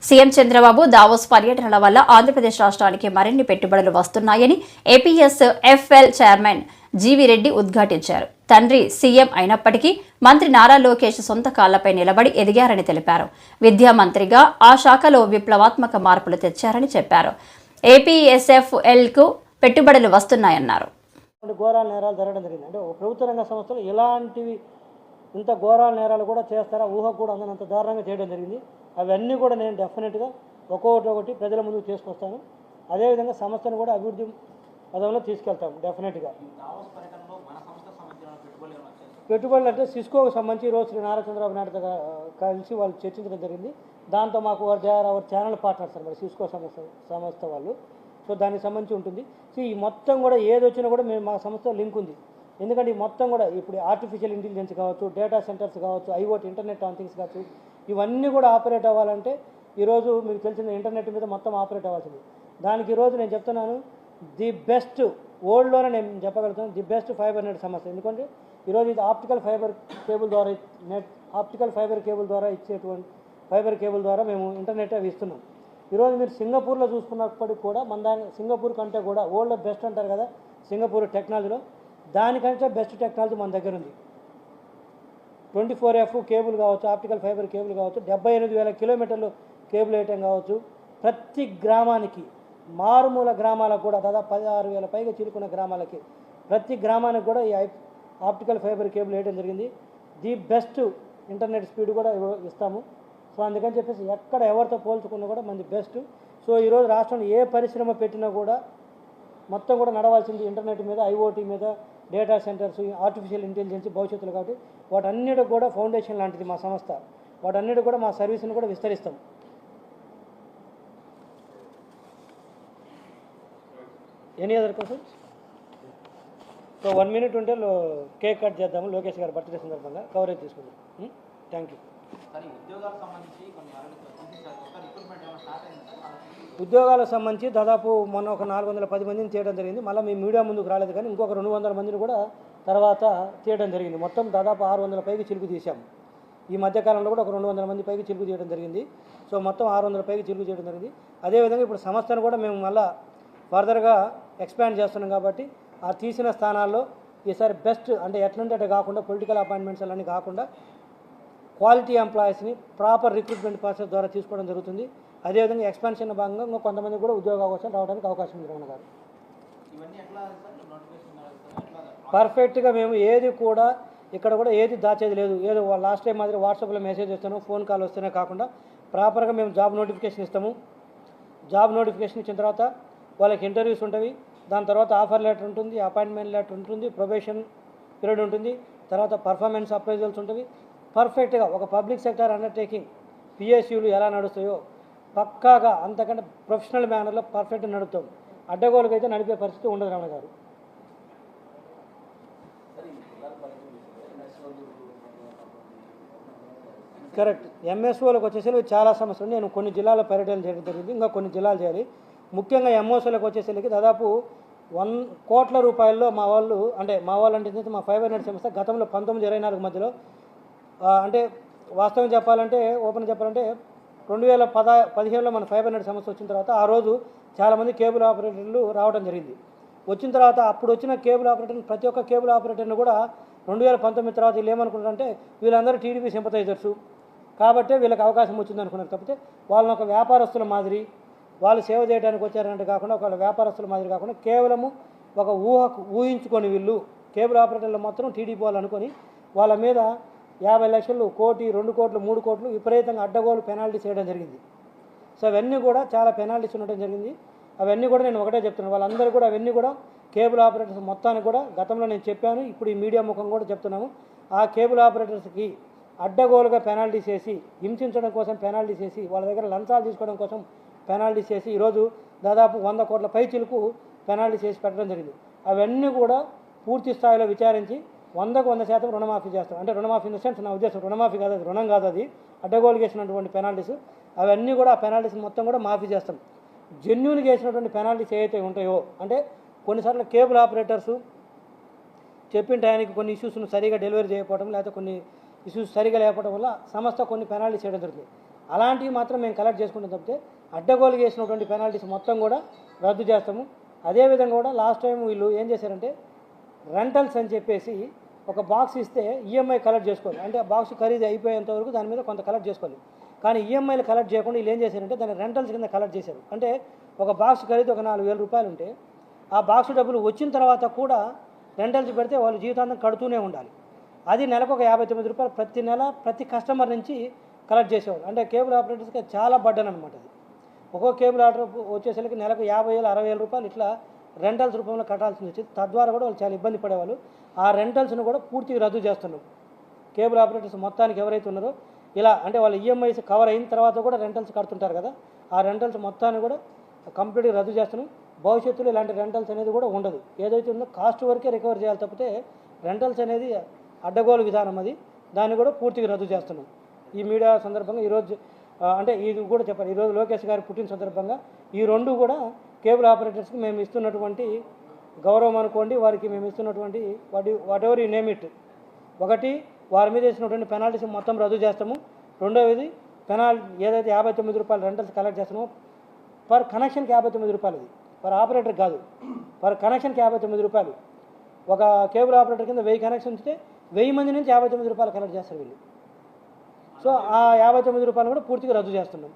CM Chandrababu Davos పర్యటనల వల్ల ఆంధ్రప్రదేశ్ రాష్ట్రానికి మరిన్ని పెట్టుబడులు వస్తున్నాయని ఏపీఎస్ఎఫ్ఎల్ చైర్మన్ జీవీరెడ్డి ఉద్ఘాటించారు. తండ్రి సీఎం అయినప్పటికీ మంత్రి నారా లోకేష్ సొంత కాళ్లపై నిలబడి ఎదిగారని తెలిపారు. విద్యా మంత్రిగా ఆ శాఖలో విప్లవాత్మక మార్పులు తెచ్చారని చెప్పారు. ఏపీఎస్ఎఫ్ఎల్కు పెట్టుబడులు వస్తున్నాయన్నారు. ఘోరాల నేరాలు జరగడం జరిగింది. అంటే ప్రభుత్వ రంగ సంస్థలు ఇలాంటివి ఇంత ఘోరాల నేరాలు కూడా చేస్తారా, ఊహకు కూడా అందనంత దారుణంగా చేయడం జరిగింది. అవన్నీ కూడా నేను డెఫినెట్గా ఒక్కొక్కటి ప్రజల ముందుకు తీసుకొస్తాను. అదేవిధంగా సంస్థను కూడా అభివృద్ధి పదంలో తీసుకెళ్తాము. డెఫినెట్గా పెట్టుబడులు అంటే సిస్కోకు సంబంధించి ఈరోజు శ్రీ నారా చంద్రబాబు నాయుడుతో కలిసి వాళ్ళు చర్చించడం జరిగింది. దాంతో మాకు అవర్ ఛానల్ పార్ట్నర్స్ అనమాట సిస్కో సంస్థ వాళ్ళు. సో దానికి సంబంధించి ఉంటుంది. సో ఈ మొత్తం కూడా ఏది వచ్చినా కూడా మేము మా సంస్థ లింక్ ఉంది. ఎందుకంటే ఈ మొత్తం కూడా ఇప్పుడు ఆర్టిఫిషియల్ ఇంటెలిజెన్స్ కావచ్చు, డేటా సెంటర్స్ కావచ్చు, ఐఓటీ ఇంటర్నెట్ ఆన్ థింగ్స్ కావచ్చు, ఇవన్నీ కూడా ఆపరేట్ అవ్వాలంటే ఈరోజు మీకు తెలిసిన ఇంటర్నెట్ మీద మొత్తం ఆపరేట్ అవ్వాల్సింది. దానికి ఈరోజు నేను చెప్తున్నాను ది బెస్ట్ వరల్డ్లోనే నేను చెప్పగలుగుతాను ది బెస్ట్ ఫైబర్ నెట్ సంస్థ. ఎందుకంటే ఈరోజు ఇది ఆప్టికల్ ఫైబర్ కేబుల్ ద్వారా ఇచ్చేటువంటి ఫైబర్ కేబుల్ ద్వారా మేము ఇంటర్నెట్ అవి ఇస్తున్నాం. ఈరోజు మీరు సింగపూర్లో చూసుకున్నప్పటికి కూడా మన సింగపూర్ కంటే కూడా వరల్డ్లో బెస్ట్ అంటారు కదా సింగపూర్ టెక్నాలజీలో, దానికంటే బెస్ట్ టెక్నాలజీ మన దగ్గర ఉంది. 24F కేబుల్ కావచ్చు, ఆప్టికల్ ఫైబర్ కేబుల్ కావచ్చు, 78,000 కిలోమీటర్లు కేబుల్ వేయటం కావచ్చు. ప్రతి గ్రామానికి మారుమూల గ్రామాలకు కూడా దాదాపు 16,000 పైగా చిరుకున్న గ్రామాలకి ప్రతి గ్రామానికి కూడా ఈ ఆప్టికల్ ఫైబర్ కేబుల్ వేయడం జరిగింది. ది బెస్ట్ ఇంటర్నెట్ స్పీడ్ కూడా ఇస్తాము. సో అందుకని చెప్పేసి ఎక్కడ ఎవరితో పోల్చుకున్నా కూడా మంది బెస్ట్. సో ఈరోజు రాష్ట్రంలో ఏ పరిశ్రమ పెట్టినా కూడా మొత్తం కూడా నడవాల్సింది ఇంటర్నెట్ మీద, ఐఓటీ మీద, డేటా సెంటర్స్, ఆర్టిఫిషియల్ ఇంటెలిజెన్స్ భవిష్యత్తులో. కాబట్టి వాటన్నిటి కూడా ఫౌండేషన్ లాంటిది మా సంస్థ. వాటన్నిటి కూడా మా సర్వీస్ని కూడా విస్తరిస్తాం. Any other questions? So 1 minute ఉంటే కేక్ కట్ చేద్దాము. లోకేష్ గారి బర్త్డే సందర్భంగా కవరేజ్ తీసుకుందాం. Thank you. ఉద్యోగాలకు సంబంధించి దాదాపు మొన్న ఒక 410 మందిని చేయడం జరిగింది. మళ్ళీ మీ మీడియా ముందుకు రాలేదు కానీ ఇంకొక 200 మందిని కూడా తర్వాత చేయడం జరిగింది. మొత్తం దాదాపు 600 పైకి చిలుకు తీసాము. ఈ మధ్యకాలంలో కూడా ఒక 200 మంది పైకి చిలుకు చేయడం జరిగింది. సో మొత్తం 600 పైకి చిలుకు చేయడం జరిగింది. అదేవిధంగా ఇప్పుడు సంస్థను కూడా మేము మళ్ళీ ఫర్దర్గా ఎక్స్పాండ్ చేస్తున్నాం. కాబట్టి ఆ తీసిన స్థానాల్లో ఈసారి బెస్ట్ అంటే ఎట్లంటే అట్లా కాకుండా పొలిటికల్ అపాయింట్మెంట్స్ అలాంటి కాకుండా క్వాలిటీ ఎంప్లాయీస్ని ప్రాపర్ రిక్రూట్మెంట్ ప్రాసెస్ ద్వారా తీసుకోవడం జరుగుతుంది. అదేవిధంగా ఎక్స్పాన్షన్ భాగంగా ఇంకా కొంతమంది కూడా ఉద్యోగ అవకాశం రావడానికి అవకాశం ఉంది. రమణ గారు పర్ఫెక్ట్గా మేము ఏది కూడా ఇక్కడ కూడా ఏది దాచేది లేదు. ఏదో లాస్ట్ టైం మాదిరి వాట్సాప్లో మెసేజ్ ఇస్తాను, ఫోన్ కాల్ వస్తేనే కాకుండా ప్రాపర్గా మేము జాబ్ నోటిఫికేషన్ ఇస్తాము. జాబ్ నోటిఫికేషన్ ఇచ్చిన తర్వాత వాళ్ళకి ఇంటర్వ్యూస్ ఉంటాయి. దాని తర్వాత ఆఫర్ లెటర్ ఉంటుంది, అపాయింట్మెంట్ లెటర్ ఉంటుంది, ప్రొబేషన్ పీరియడ్ ఉంటుంది, తర్వాత పర్ఫార్మెన్స్ అప్రైజల్స్ ఉంటుంది. పర్ఫెక్ట్గా ఒక పబ్లిక్ సెక్టర్ అండర్టేకింగ్ పిఎస్యూలు ఎలా నడుస్తాయో పక్కాగా అంతకంటే ప్రొఫెషనల్ మేనర్లో పర్ఫెక్ట్గా నడుపుతాం. అడ్డగోలుగా అయితే నడిపే పరిస్థితి ఉండదు. రమణ గారు కరెక్ట్. ఎంఎస్ఓలకు వచ్చేసరికి చాలా సమస్యలు. నేను కొన్ని జిల్లాల పర్యటన చేయడం జరిగింది, ఇంకా కొన్ని జిల్లాలు చేయాలి. ముఖ్యంగా ఎంఓసీలకు వచ్చేసరికి దాదాపు 1 కోట్ల రూపాయల్లో మా వాళ్ళు అంటే మా ఫైబర్ నెట్ సంస్థ గతంలో 19-24 మధ్యలో అంటే వాస్తవం చెప్పాలంటే ఓపెన్ చెప్పాలంటే 2015లో మన ఫైబర్ నెట్ సంస్థ వచ్చిన తర్వాత ఆ రోజు చాలామంది కేబుల్ ఆపరేటర్లు రావడం జరిగింది. వచ్చిన తర్వాత అప్పుడు వచ్చిన కేబుల్ ఆపరేటర్ని ప్రతి ఒక్క కేబుల్ ఆపరేటర్ని కూడా 2019 తర్వాత వీళ్ళు ఏమనుకుంటారంటే వీళ్ళందరూ టీడీపీ సింపథైజర్సు కాబట్టి వీళ్ళకి అవకాశం వచ్చింది అనుకున్నారు. కాకపోతే వాళ్ళని ఒక వ్యాపారస్తుల మాదిరి వాళ్ళు సేవ చేయడానికి వచ్చారంటే కాకుండా ఒక వ్యాపారస్తుల మాదిరి కాకుండా కేవలము ఒక ఊహించుకొని వీళ్ళు కేబుల్ ఆపరేటర్లు మొత్తం టీడీపీ వాళ్ళు అనుకొని వాళ్ళ మీద 50 లక్షలు, 1 కోటి, 2 కోట్లు, 3 కోట్లు విపరీతంగా అడ్డగోలు పెనాల్టీస్ వేయడం జరిగింది. సో అవన్నీ కూడా చాలా పెనాల్టీస్ ఉండటం జరిగింది. అవన్నీ కూడా నేను ఒకటే చెప్తున్నాను, వాళ్ళందరూ కూడా అవన్నీ కూడా కేబుల్ ఆపరేటర్స్ మొత్తానికి కూడా గతంలో నేను చెప్పాను, ఇప్పుడు ఈ మీడియా ముఖం కూడా చెప్తున్నాము. ఆ కేబుల్ ఆపరేటర్స్కి అడ్డగోలుగా పెనాల్టీస్ వేసి హింసించడం కోసం పెనాల్టీస్ వేసి వాళ్ళ దగ్గర లంచాలు తీసుకోవడం కోసం పెనాల్టీస్ వేసి ఈరోజు దాదాపు 100 కోట్ల పైచిలకు పెనాల్టీస్ వేసి పెట్టడం జరిగింది. అవన్నీ కూడా పూర్తి స్థాయిలో విచారించి 100% రుణమాఫీ చేస్తాం. అంటే రుణమాఫీ ఇన్ ద సెన్స్ నా ఉద్దేశం రుణమాఫీ కాదు, అది రుణం కాదు, అది అడ్డగోలుగా వేసినటువంటి పెనాల్టీస్. అవన్నీ కూడా ఆ పెనాల్టీస్ మొత్తం కూడా మాఫీ చేస్తాం. జెన్యూన్గా వేసినటువంటి పెనాల్టీస్ ఏవైతే ఉంటాయో అంటే కొన్నిసార్లు కేబుల్ ఆపరేటర్సు చెప్పిన టైంకి కొన్ని ఇష్యూస్ను సరిగా డెలివరీ చేయకపోవడం లేకపోతే కొన్ని ఇష్యూస్ సరిగా లేకపోవడం వల్ల సంస్థ కొన్ని పెనాల్టీస్ చేయడం జరుగుతుంది. అలాంటివి మాత్రం మేము కలెక్ట్ చేసుకుంటాం తప్పితే అడ్డగోలు చేసినటువంటి పెనాల్టీస్ మొత్తం కూడా రద్దు చేస్తాము. అదేవిధంగా కూడా లాస్ట్ టైం వీళ్ళు ఏం చేశారంటే రెంటల్స్ అని చెప్పేసి ఒక బాక్స్ ఇస్తే ఈఎంఐ కలెక్ట్ చేసుకోవాలి, అంటే ఆ బాక్స్ ఖరీదు అయిపోయేంత వరకు దాని మీద కొంత కలెక్ట్ చేసుకోవాలి. కానీ ఈఎంఐలు కలెక్ట్ చేయకుండా వీళ్ళు ఏం చేశారంటే దాన్ని రెంటల్స్ కింద కలెక్ట్ చేశారు. అంటే ఒక బాక్స్ ఖరీదు ఒక 4,000 రూపాయలు ఉంటే ఆ బాక్స్ డబ్బులు వచ్చిన తర్వాత కూడా రెంటల్స్ పెడితే వాళ్ళు జీవితాంతం కడుతూనే ఉండాలి. అది నెలకు ఒక 59 రూపాయలు ప్రతి నెల ప్రతి కస్టమర్ నుంచి కలెక్ట్ చేసేవాళ్ళు. అంటే కేబుల్ ఆపరేటర్స్కి చాలా బర్డన్ అనమాట అది. ఒక్కో కేబుల్ ఆపరేటర్ వచ్చేసరికి నెలకు 50,000 60,000 రూపాయలు ఇట్లా రెంటల్స్ రూపంలో కట్టాల్సి వచ్చేది. తద్వారా కూడా వాళ్ళు చాలా ఇబ్బంది పడేవాళ్ళు. ఆ రెంటల్స్ను కూడా పూర్తిగా రద్దు చేస్తున్నాం. కేబుల్ ఆపరేటర్స్ మొత్తానికి ఎవరైతే ఉన్నారో ఇలా అంటే వాళ్ళ ఈఎంఐస్ కవర్ అయిన తర్వాత కూడా రెంటల్స్ కడుతుంటారు కదా, ఆ రెంటల్స్ మొత్తాన్ని కూడా కంప్లీట్గా రద్దు చేస్తున్నాం. భవిష్యత్తులో ఇలాంటి రెంటల్స్ అనేది కూడా ఉండదు. ఏదైతే ఉందో కాస్ట్ వరకే రికవర్ చేయాలి తప్పితే రెంటల్స్ అనేది అడ్డగోలు విధానం, అది దాన్ని కూడా పూర్తిగా రద్దు చేస్తున్నాం. ఈ మీడియా సందర్భంగా ఈరోజు అంటే ఇది కూడా చెప్పాలి, ఈరోజు లోకేష్ గారి పుట్టిన సందర్భంగా ఈ రెండు కూడా కేబుల్ ఆపరేటర్స్కి మేము ఇస్తున్నటువంటి గౌరవం అనుకోండి, వారికి మేము ఇస్తున్నటువంటి what ever you name it. ఒకటి, వారి మీద వేసినటువంటి పెనాల్టీస్ మొత్తం రద్దు చేస్తాము. రెండవది ఏదైతే 59 రూపాయలు రెంటల్స్ కలెక్ట్ చేస్తామో పర్ కనెక్షన్కి 59 రూపాయలు, ఇది పర్ ఆపరేటర్ కాదు, పర్ కనెక్షన్కి 59 రూపాయలు. ఒక కేబుల్ ఆపరేటర్ కింద 1000 కనెక్షన్ ఇస్తే 1000 మంది నుంచి 59 రూపాయలు కలెక్ట్ చేస్తారు వీళ్ళు. సో ఆ 59 రూపాయలు కూడా పూర్తిగా రద్దు చేస్తున్నాం.